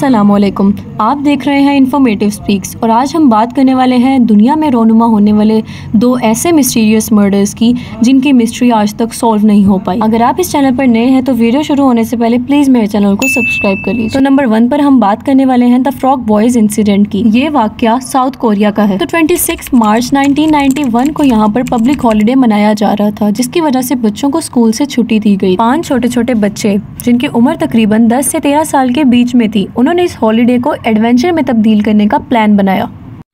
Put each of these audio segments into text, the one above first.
अस्सलामुअलैकुम। आप देख रहे हैं इन्फॉर्मेटिव स्पीक्स और आज हम बात करने वाले हैं दुनिया में रोनुमा होने वाले दो ऐसे मिस्टीरियस मर्डर्स की जिनकी मिस्ट्री आज तक सॉल्व नहीं हो पाई। अगर आप इस चैनल पर नए हैं तो वीडियो शुरू होने से पहले प्लीज मेरे चैनल को सब्सक्राइब कर लीजिए। तो नंबर 1 पर हम बात करने वाले हैं द फ्रॉग बॉयज इंसिडेंट की। ये वाकया साउथ कोरिया का है। तो 26 मार्च 1991 को यहाँ पर पब्लिक हॉलीडे मनाया जा रहा था, जिसकी वजह से बच्चों को स्कूल से छुट्टी दी गई। 5 छोटे छोटे बच्चे जिनकी उम्र तकरीबन 10 से 13 साल के बीच में थी, उन्होंने इस हॉलीडे को एडवेंचर में तब्दील करने का प्लान बनाया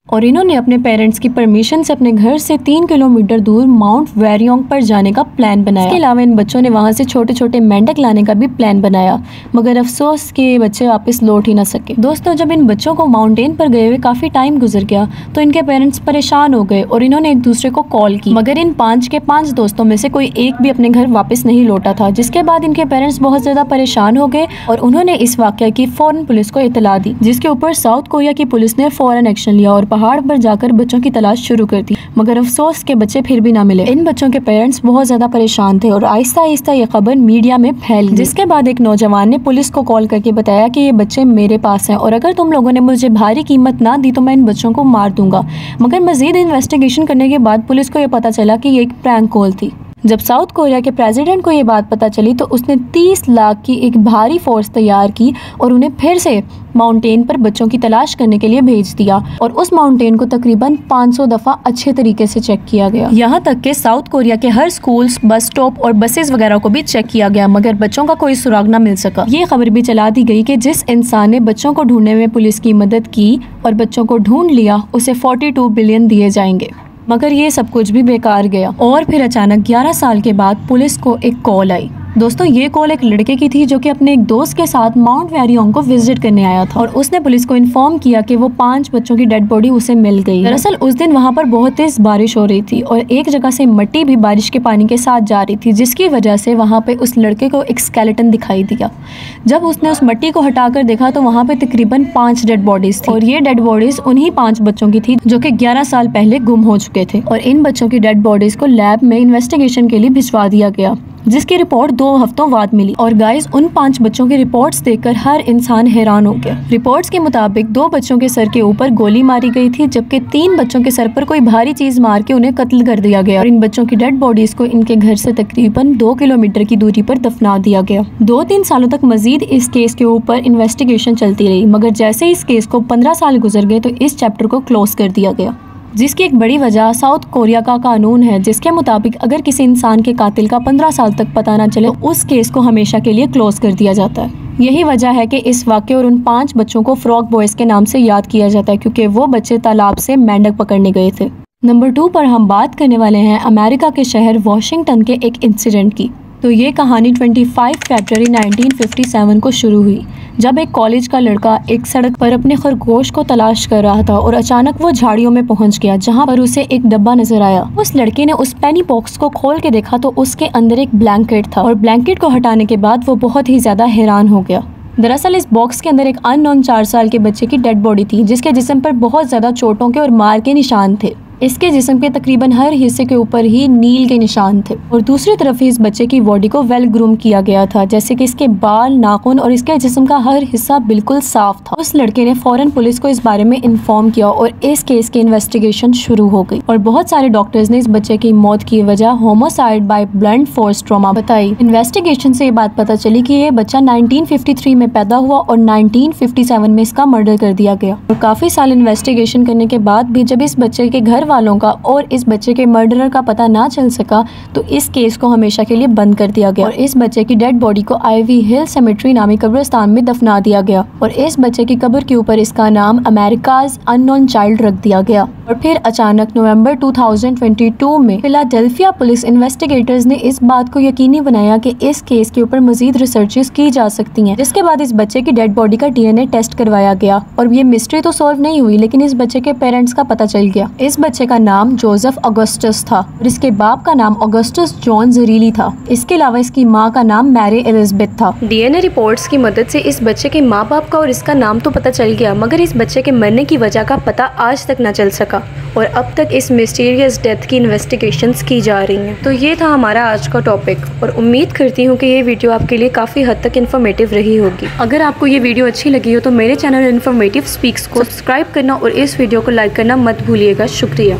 और इन्होंने अपने पेरेंट्स की परमिशन से अपने घर से 3 किलोमीटर दूर माउंट वेरियोंग पर जाने का प्लान बनाया। इसके अलावा इन बच्चों ने वहां से छोटे छोटे मेंढक लाने का भी प्लान बनाया, मगर अफसोस कि ये बच्चे वापस लौट ही ना सके। दोस्तों, जब इन बच्चों को माउंटेन पर गए हुए काफी टाइम गुजर गया तो इनके पेरेंट्स परेशान हो गए और इन्होंने एक दूसरे को कॉल की, मगर इन 5 के 5 दोस्तों में से कोई एक भी अपने घर वापस नहीं लौटा था। जिसके बाद इनके पेरेंट्स बहुत ज्यादा परेशान हो गए और उन्होंने इस वाकया की फौरन पुलिस को इतला दी, जिसके ऊपर साउथ कोरिया की पुलिस ने फौरन एक्शन लिया और पहाड़ पर जाकर बच्चों की तलाश शुरू कर दी। मगर अफसोस के बच्चे फिर भी ना मिले। इन बच्चों के पेरेंट्स बहुत ज्यादा परेशान थे और आहिस्ता आहिस्ता ये खबर मीडिया में फैल गई। जिसके बाद एक नौजवान ने पुलिस को कॉल करके बताया कि ये बच्चे मेरे पास हैं और अगर तुम लोगों ने मुझे भारी कीमत ना दी तो मैं इन बच्चों को मार दूंगा। मगर मजीद इन्वेस्टिगेशन करने के बाद पुलिस को ये पता चला कि ये एक प्रैंक कॉल थी। जब साउथ कोरिया के प्रेसिडेंट को ये बात पता चली तो उसने 30 लाख की एक भारी फोर्स तैयार की और उन्हें फिर से माउंटेन पर बच्चों की तलाश करने के लिए भेज दिया और उस माउंटेन को तकरीबन 500 दफा अच्छे तरीके से चेक किया गया। यहाँ तक कि साउथ कोरिया के हर स्कूल्स, बस स्टॉप और बसेस वगैरह को भी चेक किया गया, मगर बच्चों का कोई सुराग न मिल सका। ये खबर भी चला दी गई कि जिस इंसान ने बच्चों को ढूंढने में पुलिस की मदद की और बच्चों को ढूंढ लिया उसे 42 बिलियन दिए जाएंगे। मगर ये सब कुछ भी बेकार गया और फिर अचानक 11 साल के बाद पुलिस को एक कॉल आई। दोस्तों, ये कॉल एक लड़के की थी जो कि अपने एक दोस्त के साथ माउंट वेरियोंग को विजिट करने आया था और उसने पुलिस को इन्फॉर्म किया कि वो 5 बच्चों की डेड बॉडी उसे मिल गई। दरअसल उस दिन वहाँ पर बहुत तेज बारिश हो रही थी और एक जगह से मिट्टी भी बारिश के पानी के साथ जा रही थी, जिसकी वजह से वहाँ पे उस लड़के को एक स्केलेटन दिखाई दिया। जब उसने उस मिट्टी को हटाकर देखा तो वहाँ पे तकरीबन 5 डेड बॉडीज थी और ये डेड बॉडीज उन्हीं 5 बच्चों की थी जो कि 11 साल पहले गुम हो चुके थे और इन बच्चों की डेड बॉडीज को लैब में इन्वेस्टिगेशन के लिए भिजवा दिया गया, जिसकी रिपोर्ट 2 हफ्तों बाद मिली। और गाइस, उन 5 बच्चों की रिपोर्ट्स देखकर हर इंसान हैरान हो गया। रिपोर्ट्स के मुताबिक 2 बच्चों के सर के ऊपर गोली मारी गई थी, जबकि 3 बच्चों के सर पर कोई भारी चीज मार के उन्हें कत्ल कर दिया गया और इन बच्चों की डेड बॉडीज को इनके घर से तकरीबन 2 किलोमीटर की दूरी पर दफना दिया गया। 2-3 सालों तक मजीद इस केस के ऊपर इन्वेस्टिगेशन चलती रही, मगर जैसे इस केस को 15 साल गुजर गए तो इस चैप्टर को क्लोज कर दिया गया, जिसकी एक बड़ी वजह साउथ कोरिया का कानून है, जिसके मुताबिक अगर किसी इंसान के कातिल का 15 साल तक पता न चले तो उस केस को हमेशा के लिए क्लोज कर दिया जाता है। यही वजह है कि इस वाक़े और उन 5 बच्चों को फ्रॉग बॉयज के नाम से याद किया जाता है, क्योंकि वो बच्चे तालाब से मेंढक पकड़ने गए थे। नंबर 2 पर हम बात करने वाले हैं अमेरिका के शहर वॉशिंगटन के एक इंसिडेंट की। तो ये कहानी 25 फरवरी 1957 को शुरू हुई, जब एक कॉलेज का लड़का एक सड़क पर अपने खरगोश को तलाश कर रहा था और अचानक वो झाड़ियों में पहुंच गया, जहां पर उसे एक डब्बा नजर आया। उस लड़के ने उस पेनी बॉक्स को खोल के देखा तो उसके अंदर एक ब्लैंकेट था और ब्लैंकेट को हटाने के बाद वो बहुत ही ज्यादा हैरान हो गया। दरअसल इस बॉक्स के अंदर एक अननोन 4 साल के बच्चे की डेड बॉडी थी, जिसके जिस्म पर बहुत ज्यादा चोटों के और मार के निशान थे। इसके जिस्म के तकरीबन हर हिस्से के ऊपर ही नील के निशान थे और दूसरी तरफ ही इस बच्चे की बॉडी को वेल ग्रूम किया गया था, जैसे कि इसके बाल, नाखून और इसके जिस्म का हर हिस्सा बिल्कुल साफ था। उस लड़के ने फौरन पुलिस को इस बारे में इन्फॉर्म किया और इस केस की इन्वेस्टिगेशन शुरू हो गई और बहुत सारे डॉक्टर्स ने इस बच्चे की मौत की वजह homicide by blunt force trauma बताई। इन्वेस्टिगेशन से ये बात पता चली कि ये बच्चा 1953 में पैदा हुआ और 1957 में इसका मर्डर कर दिया गया और काफी साल इन्वेस्टिगेशन करने के बाद भी जब इस बच्चे के घर वालों का और इस बच्चे के मर्डरर का पता ना चल सका तो इस केस को हमेशा के लिए बंद कर दिया गया और इस बच्चे की डेड बॉडी को आईवी हिल सेमेट्री नामी कब्रिस्तान में दफना दिया गया और इस बच्चे की कब्र के ऊपर इसका नाम अमेरिकाज अननोन चाइल्ड रख दिया गया। और फिर अचानक नवंबर 2022 में फिलाडेल्फिया पुलिस इन्वेस्टिगेटर्स ने इस बात को यकीनी बनाया कि इस केस के ऊपर मजीद रिसर्चेस की जा सकती हैं, जिसके बाद इस बच्चे की डेड बॉडी का DNA टेस्ट करवाया गया और ये मिस्ट्री तो सॉल्व नहीं हुई, लेकिन इस बच्चे के पेरेंट्स का पता चल गया। इस बच्चे बच्चे का नाम जोसेफ ऑगस्टस था और इसके बाप का नाम ऑगस्टस जॉन जरीली था। इसके अलावा इसकी माँ का नाम मैरी एलिजाबेथ था। डीएनए रिपोर्ट्स की मदद से इस बच्चे के माँ बाप का और इसका नाम तो पता चल गया, मगर इस बच्चे के मरने की वजह का पता आज तक न चल सका और अब तक इस मिस्टीरियस डेथ की इन्वेस्टिगेशंस की जा रही हैं। तो ये था हमारा आज का टॉपिक और उम्मीद करती हूँ कि ये वीडियो आपके लिए काफ़ी हद तक इन्फॉर्मेटिव रही होगी। अगर आपको ये वीडियो अच्छी लगी हो तो मेरे चैनल इन्फॉर्मेटिव स्पीक्स को सब्सक्राइब करना और इस वीडियो को लाइक करना मत भूलिएगा। शुक्रिया।